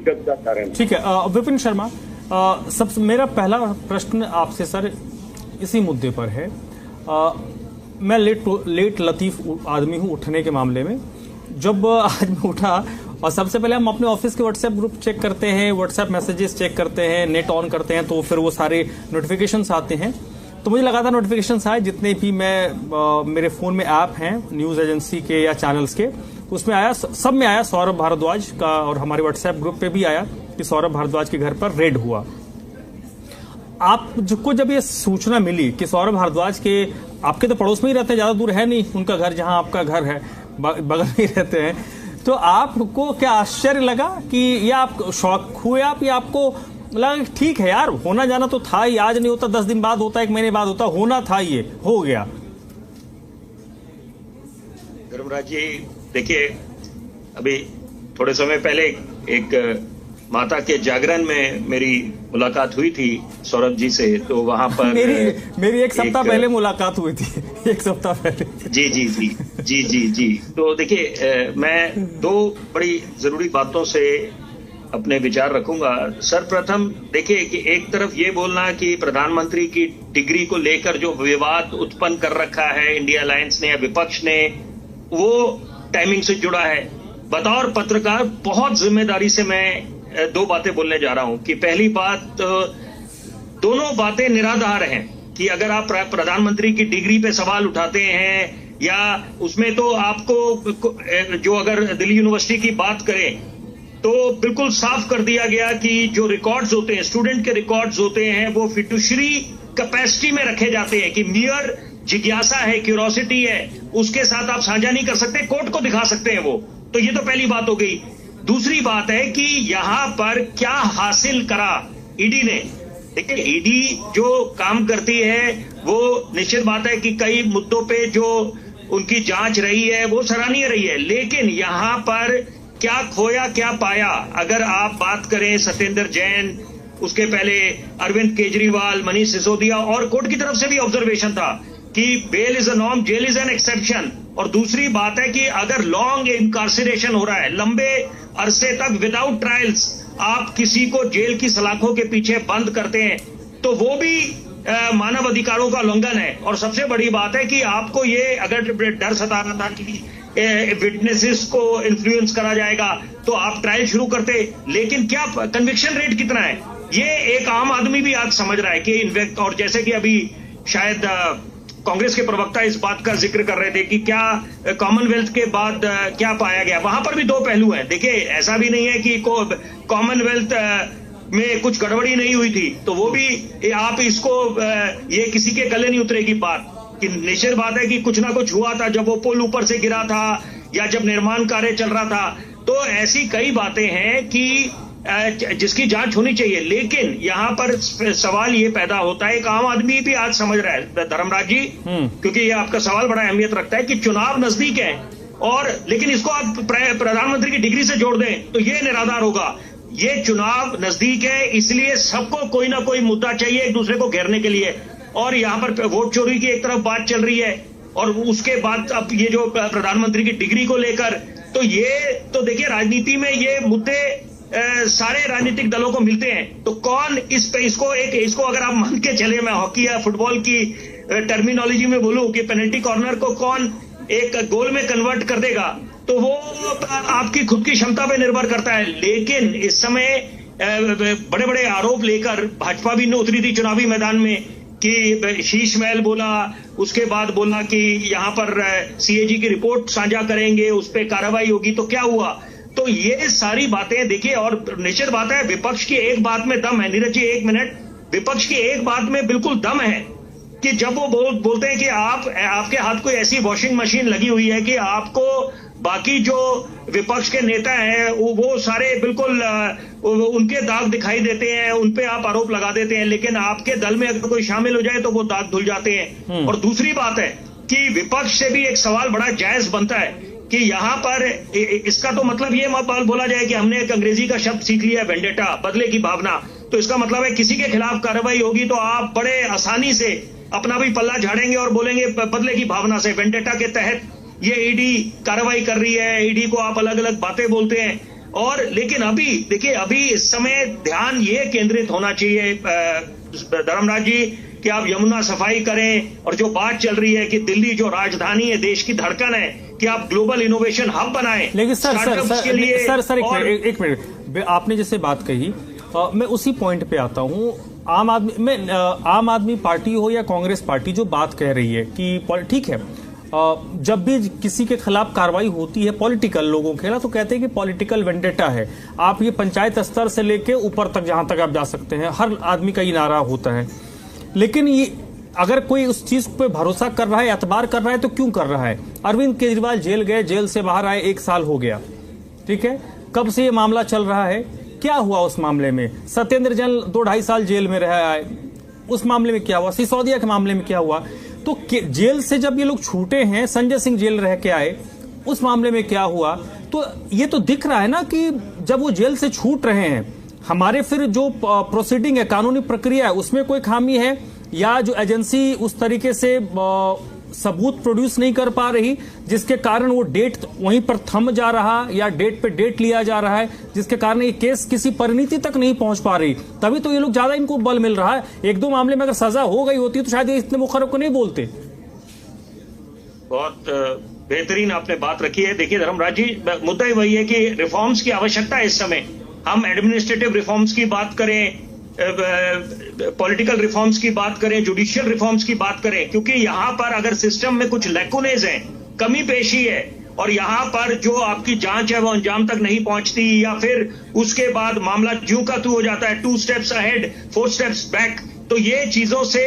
दिक्कत का कारण। ठीक है, विपिन शर्मा, सबसे मेरा पहला प्रश्न आपसे सर इसी मुद्दे पर है। मैं लेट लतीफ आदमी हूं उठने के मामले में। जब आज मैं उठा और सबसे पहले हम अपने ऑफिस के व्हाट्सएप ग्रुप चेक करते हैं, व्हाट्सएप मैसेजेस चेक करते हैं, नेट ऑन करते हैं, तो फिर वो सारे नोटिफिकेशंस आते हैं। तो मुझे लगा था नोटिफिकेशंस आए जितने भी मेरे फोन में ऐप हैं न्यूज एजेंसी के या चैनल्स के, उसमें आया, सब में आया सौरभ भारद्वाज का, और हमारे व्हाट्सएप ग्रुप पे भी आया कि सौरभ भारद्वाज के घर पर रेड हुआ। आपको जब ये सूचना मिली कि सौरभ भारद्वाज के, आपके तो पड़ोस में ही रहते हैं, ज्यादा दूर है नहीं उनका घर जहां आपका घर है, बगल में ही रहते हैं, तो आपको क्या आश्चर्य लगा कि या आप शौक हुए आप, या आपको लगा ठीक है यार होना जाना तो था ही, आज नहीं होता 10 दिन बाद होता, 1 महीने बाद होता, होना था, ये हो गया? धर्मराज जी देखिए, अभी थोड़े समय पहले एक माता के जागरण में मेरी मुलाकात हुई थी सौरभ जी से, तो वहां पर मेरी एक सप्ताह पहले मुलाकात हुई थी, एक सप्ताह पहले। जी जी जी जी जी जी। तो देखिए, मैं 2 बड़ी जरूरी बातों से अपने विचार रखूंगा। सर्वप्रथम देखिए कि एक तरफ ये बोलना कि प्रधानमंत्री की डिग्री को लेकर जो विवाद उत्पन्न कर रखा है इंडिया अलायंस ने या विपक्ष ने, वो टाइमिंग से जुड़ा है। बतौर पत्रकार बहुत जिम्मेदारी से मैं 2 बातें बोलने जा रहा हूं कि पहली बात, दोनों बातें निराधार हैं कि अगर आप प्रधानमंत्री की डिग्री पे सवाल उठाते हैं या उसमें, तो आपको जो अगर दिल्ली यूनिवर्सिटी की बात करें तो बिल्कुल साफ कर दिया गया कि जो रिकॉर्ड्स होते हैं, स्टूडेंट के रिकॉर्ड्स होते हैं, वो फिडुशरी कैपेसिटी में रखे जाते हैं कि मियर जिज्ञासा है, क्यूरोसिटी है, उसके साथ आप साझा नहीं कर सकते, कोर्ट को दिखा सकते हैं वो। तो ये तो पहली बात हो गई। दूसरी बात है कि यहां पर क्या हासिल करा ईडी ने। देखिए, ईडी जो काम करती है वो निश्चित बात है कि कई मुद्दों पे जो उनकी जांच रही है वो सराहनीय रही है, लेकिन यहां पर क्या खोया क्या पाया। अगर आप बात करें सत्येंद्र जैन, उसके पहले अरविंद केजरीवाल, मनीष सिसोदिया, और कोर्ट की तरफ से भी ऑब्जर्वेशन था कि bail is a norm, jail is an exception. और दूसरी बात है कि अगर लॉन्ग इनकार्सिरेशन हो रहा है, लंबे अरसे तक विदाउट ट्रायल्स आप किसी को जेल की सलाखों के पीछे बंद करते हैं, तो वो भी मानव अधिकारों का उल्लंघन है। और सबसे बड़ी बात है कि आपको ये अगर डर सता रहा था कि विटनेसेस को इन्फ्लुएंस करा जाएगा तो आप ट्रायल शुरू करते, लेकिन क्या कन्विक्शन रेट कितना है ये एक आम आदमी भी आज समझ रहा है कि और जैसे कि अभी शायद कांग्रेस के प्रवक्ता इस बात का जिक्र कर रहे थे कि क्या कॉमनवेल्थ के बाद क्या पाया गया, वहां पर भी 2 पहलू हैं। देखिए, ऐसा भी नहीं है कि कॉमनवेल्थ में कुछ गड़बड़ी नहीं हुई थी, तो वो भी आप इसको ये किसी के गले नहीं उतरेगी बात कि निश्चित बात है कि कुछ ना कुछ हुआ था जब वो पुल ऊपर से गिरा था या जब निर्माण कार्य चल रहा था। तो ऐसी कई बातें हैं कि जिसकी जांच होनी चाहिए, लेकिन यहां पर सवाल ये पैदा होता है, एक आम आदमी भी आज समझ रहा है धर्मराज जी, क्योंकि ये आपका सवाल बड़ा अहमियत रखता है कि चुनाव नजदीक है और लेकिन इसको आप प्रधानमंत्री की डिग्री से जोड़ दें तो ये निराधार होगा। ये चुनाव नजदीक है, इसलिए सबको कोई ना कोई मुद्दा चाहिए एक दूसरे को घेरने के लिए, और यहाँ पर वोट चोरी की एक तरफ बात चल रही है और उसके बाद अब ये जो प्रधानमंत्री की डिग्री को लेकर, तो ये तो देखिए राजनीति में ये मुद्दे सारे राजनीतिक दलों को मिलते हैं, तो कौन इसको अगर आप मान के चले, मैं हॉकी या फुटबॉल की टर्मिनोलॉजी में बोलूं कि पेनल्टी कॉर्नर को कौन एक गोल में कन्वर्ट कर देगा, तो वो आपकी खुद की क्षमता पे निर्भर करता है। लेकिन इस समय बड़े बड़े आरोप लेकर भाजपा भी उतरी थी चुनावी मैदान में कि शीश महल बोला, उसके बाद बोला कि यहां पर सीएजी की रिपोर्ट साझा करेंगे, उस पर कार्रवाई होगी, तो क्या हुआ। तो ये सारी बातें देखिए, और निश्चित बात है विपक्ष की एक बात में दम है, नीरज जी 1 मिनट, विपक्ष की एक बात में बिल्कुल दम है कि जब वो बोलते हैं कि आपके हाथ कोई ऐसी वॉशिंग मशीन लगी हुई है कि आपको बाकी जो विपक्ष के नेता हैं वो सारे बिल्कुल उनके दाग दिखाई देते हैं, उनपे आप आरोप लगा देते हैं, लेकिन आपके दल में अगर कोई शामिल हो जाए तो वो दाग धुल जाते हैं। और दूसरी बात है कि विपक्ष से भी एक सवाल बड़ा जायज बनता है कि यहाँ पर इसका तो मतलब ये मत बोला जाए कि हमने एक अंग्रेजी का शब्द सीख लिया, वेंडेटा, बदले की भावना, तो इसका मतलब है किसी के खिलाफ कार्रवाई होगी तो आप बड़े आसानी से अपना भी पल्ला झाड़ेंगे और बोलेंगे बदले की भावना से, वेंडेटा के तहत ये ईडी कार्रवाई कर रही है, ईडी को आप अलग अलग बातें बोलते हैं और लेकिन अभी देखिए, अभी इस समय ध्यान ये केंद्रित होना चाहिए धर्मराज जी कि आप यमुना सफाई करें, और जो बात चल रही है कि दिल्ली जो राजधानी है, देश की धड़कन है, कि आप ग्लोबल इनोवेशन हब बनाएं। लेकिन सर एक मिनट, आपने जैसे बात कही, मैं उसी पॉइंट पे आता हूं। आम आदमी पार्टी हो या कांग्रेस पार्टी जो बात कह रही है कि ठीक है, जब भी किसी के खिलाफ कार्रवाई होती है पॉलिटिकल लोगों के खिलाफ, तो कहते हैं कि पॉलिटिकल वेंडेटा है। आप ये पंचायत स्तर से लेके ऊपर तक जहां तक आप जा सकते हैं, हर आदमी का ये नारा होता है। लेकिन ये अगर कोई उस चीज पे भरोसा कर रहा है, एतबार कर रहा है, तो क्यों कर रहा है? अरविंद केजरीवाल जेल गए, जेल से बाहर आए, 1 साल हो गया, ठीक है। कब से ये मामला चल रहा है? क्या हुआ उस मामले में? सत्येंद्र जैन 2-2.5 साल जेल में रह आए, उस मामले में क्या हुआ? सिसोदिया के मामले में क्या हुआ? तो जेल से जब ये लोग छूटे हैं, संजय सिंह जेल रह के आए, उस मामले में क्या हुआ? तो ये तो दिख रहा है ना कि जब वो जेल से छूट रहे हैं, हमारे फिर जो प्रोसीडिंग है, कानूनी प्रक्रिया है, उसमें कोई खामी है, या जो एजेंसी उस तरीके से सबूत प्रोड्यूस नहीं कर पा रही, जिसके कारण वो डेट वहीं पर थम जा रहा, या डेट पे डेट लिया जा रहा है, जिसके कारण ये केस किसी परिणति तक नहीं पहुंच पा रही। तभी तो ये लोग ज्यादा इनको बल मिल रहा है। 1-2 मामले में अगर सजा हो गई होती तो शायद ये इतने मुखर को नहीं बोलते। बहुत बेहतरीन आपने बात रखी है। देखिए धर्मराज जी, मुद्दा ही वही है कि रिफॉर्म्स की आवश्यकता है इस समय। हम एडमिनिस्ट्रेटिव रिफॉर्म्स की बात करें, पॉलिटिकल रिफॉर्म्स की बात करें, जुडिशियल रिफॉर्म्स की बात करें, क्योंकि यहां पर अगर सिस्टम में कुछ लैकुनेज हैं, कमी पेशी है, और यहां पर जो आपकी जांच है वो अंजाम तक नहीं पहुंचती, या फिर उसके बाद मामला ज्यों का त्यों हो जाता है, 2 स्टेप्स अहेड 4 स्टेप्स बैक, तो ये चीजों से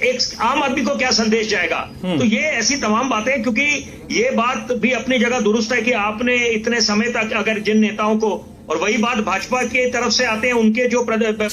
एक आम आदमी को क्या संदेश जाएगा? तो ये ऐसी तमाम बातें, क्योंकि ये बात भी अपनी जगह दुरुस्त है कि आपने इतने समय तक अगर जिन नेताओं को, और वही बात भाजपा की तरफ से आते हैं, उनके जो